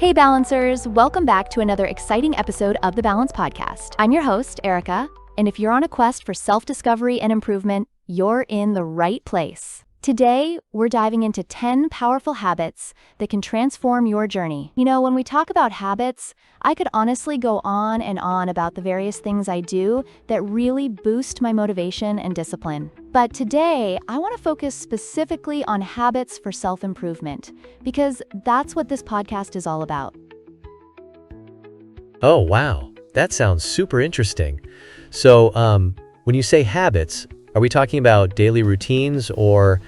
Hey Balancers, welcome back to another exciting episode of the Balance Podcast. I'm your host, Erica, and if you're on a quest for self-discovery and improvement, you're in the right place. Today, we're diving into 10 powerful habits that can transform your journey. You know, when we talk about habits, I could honestly go on and on about the various things I do that really boost my motivation and discipline. But today, I want to focus specifically on habits for self-improvement, because that's what this podcast is all about. Oh, wow. That sounds super interesting. So, when you say habits, are we talking about daily routines or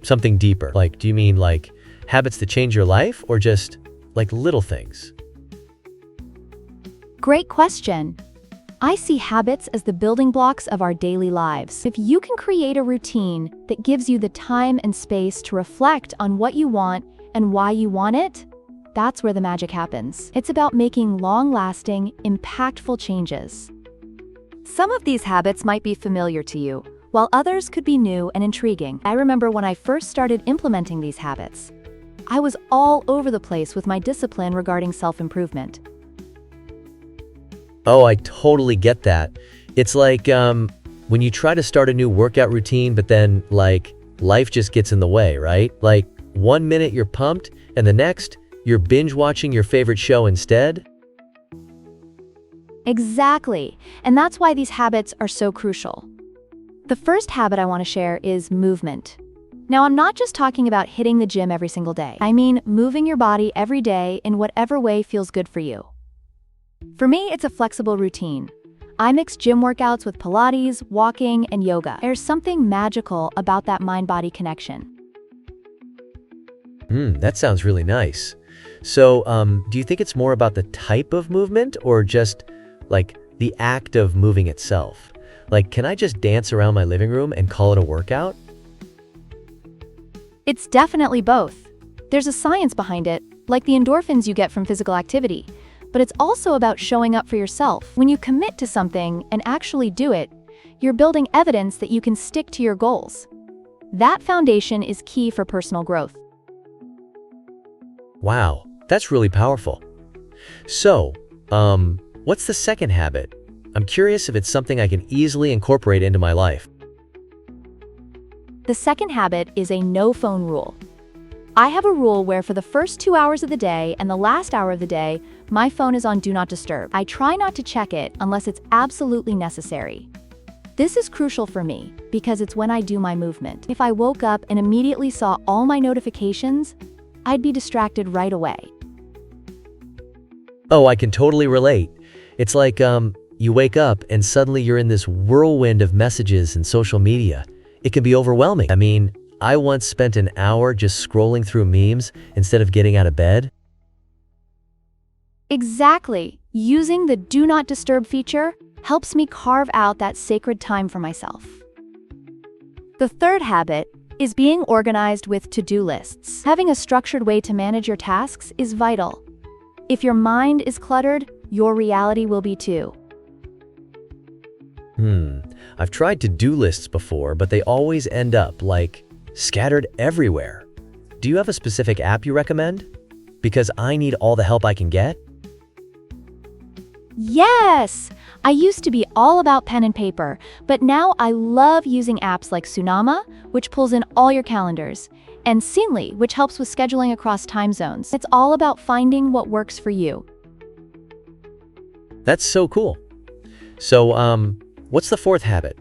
something deeper? Like, do you mean like habits that change your life or just like little things? Great question. I see habits as the building blocks of our daily lives. If you can create a routine that gives you the time and space to reflect on what you want and why you want it, that's where the magic happens. It's about making long-lasting, impactful changes. Some of these habits might be familiar to you, while others could be new and intriguing. I remember when I first started implementing these habits, I was all over the place with my discipline regarding self-improvement. Oh, I totally get that. It's like when you try to start a new workout routine, but then like life just gets in the way, right? Like 1 minute you're pumped and the next you're binge watching your favorite show instead. Exactly, and that's why these habits are so crucial. The first habit I want to share is movement. Now, I'm not just talking about hitting the gym every single day. I mean moving your body every day in whatever way feels good for you. For me, it's a flexible routine. I mix gym workouts with Pilates, walking, and yoga. There's something magical about that mind-body connection. That sounds really nice. So, do you think it's more about the type of movement or just like the act of moving itself? Like, can I just dance around my living room and call it a workout? It's definitely both. There's a science behind it, like the endorphins you get from physical activity. But it's also about showing up for yourself. When you commit to something and actually do it, you're building evidence that you can stick to your goals. That foundation is key for personal growth. Wow, that's really powerful. So, what's the second habit? I'm curious if it's something I can easily incorporate into my life. The second habit is a no phone rule. I have a rule where for the first 2 hours of the day and the last hour of the day, my phone is on Do Not Disturb. I try not to check it unless it's absolutely necessary. This is crucial for me because it's when I do my movement. If I woke up and immediately saw all my notifications, I'd be distracted right away. Oh, I can totally relate. It's like, you wake up and suddenly you're in this whirlwind of messages and social media. It can be overwhelming. I mean, I once spent an hour just scrolling through memes instead of getting out of bed. Exactly. Using the Do Not Disturb feature helps me carve out that sacred time for myself. The third habit is being organized with to-do lists. Having a structured way to manage your tasks is vital. If your mind is cluttered, your reality will be too. I've tried to-do lists before, but they always end up like scattered everywhere. Do you have a specific app you recommend? Because I need all the help I can get. Yes! I used to be all about pen and paper, but now I love using apps like Sunama, which pulls in all your calendars, and Seamly, which helps with scheduling across time zones. It's all about finding what works for you. That's so cool. So, what's the fourth habit?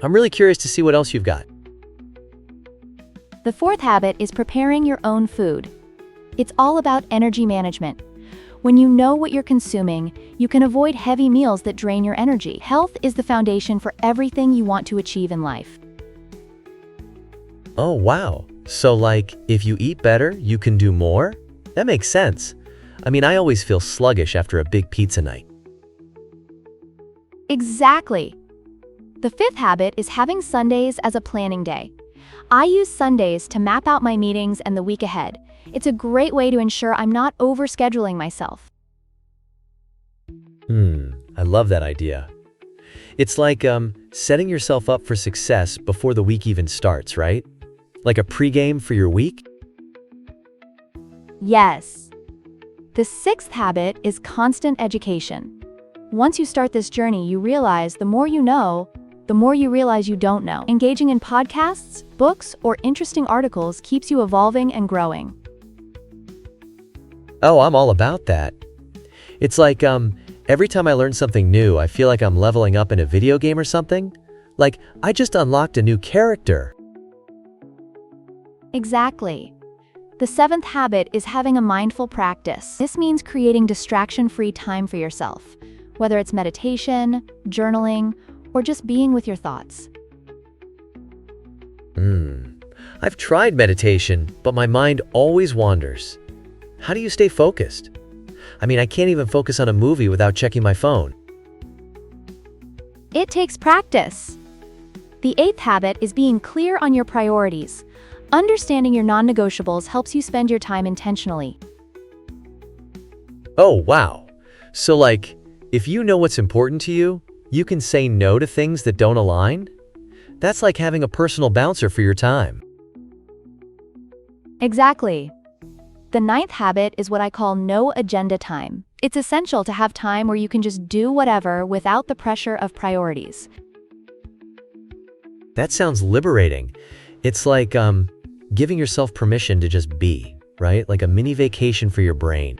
I'm really curious to see what else you've got. The fourth habit is preparing your own food. It's all about energy management. When you know what you're consuming, you can avoid heavy meals that drain your energy. Health is the foundation for everything you want to achieve in life. Oh, wow. So like, if you eat better, you can do more? That makes sense. I mean, I always feel sluggish after a big pizza night. Exactly. The fifth habit is having Sundays as a planning day. I use Sundays to map out my meetings and the week ahead. It's a great way to ensure I'm not overscheduling myself. I love that idea. It's like setting yourself up for success before the week even starts, right? Like a pregame for your week? Yes. The sixth habit is constant education. Once you start this journey, you realize the more you know, the more you realize you don't know. Engaging in podcasts, books, or interesting articles keeps you evolving and growing. Oh, I'm all about that. It's like, every time I learn something new, I feel like I'm leveling up in a video game or something. Like, I just unlocked a new character. Exactly. The seventh habit is having a mindful practice. This means creating distraction-free time for yourself, whether it's meditation, journaling, or just being with your thoughts. I've tried meditation, but my mind always wanders. How do you stay focused? I mean, I can't even focus on a movie without checking my phone. It takes practice. The eighth habit is being clear on your priorities. Understanding your non-negotiables helps you spend your time intentionally. Oh, wow. So like, if you know what's important to you, you can say no to things that don't align? That's like having a personal bouncer for your time. Exactly. The ninth habit is what I call no agenda time. It's essential to have time where you can just do whatever without the pressure of priorities. That sounds liberating. It's like, giving yourself permission to just be, right? Like a mini vacation for your brain.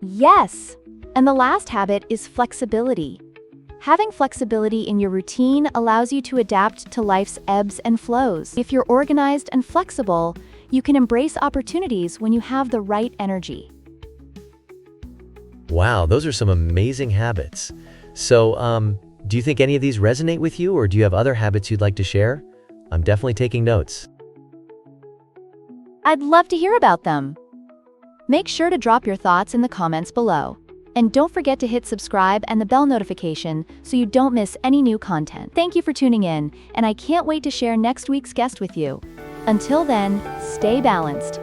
Yes! And the last habit is flexibility. Having flexibility in your routine allows you to adapt to life's ebbs and flows. If you're organized and flexible, you can embrace opportunities when you have the right energy. Wow, those are some amazing habits. So, do you think any of these resonate with you, or do you have other habits you'd like to share? I'm definitely taking notes. I'd love to hear about them. Make sure to drop your thoughts in the comments below. And don't forget to hit subscribe and the bell notification so you don't miss any new content. Thank you for tuning in, and I can't wait to share next week's guest with you. Until then, stay balanced.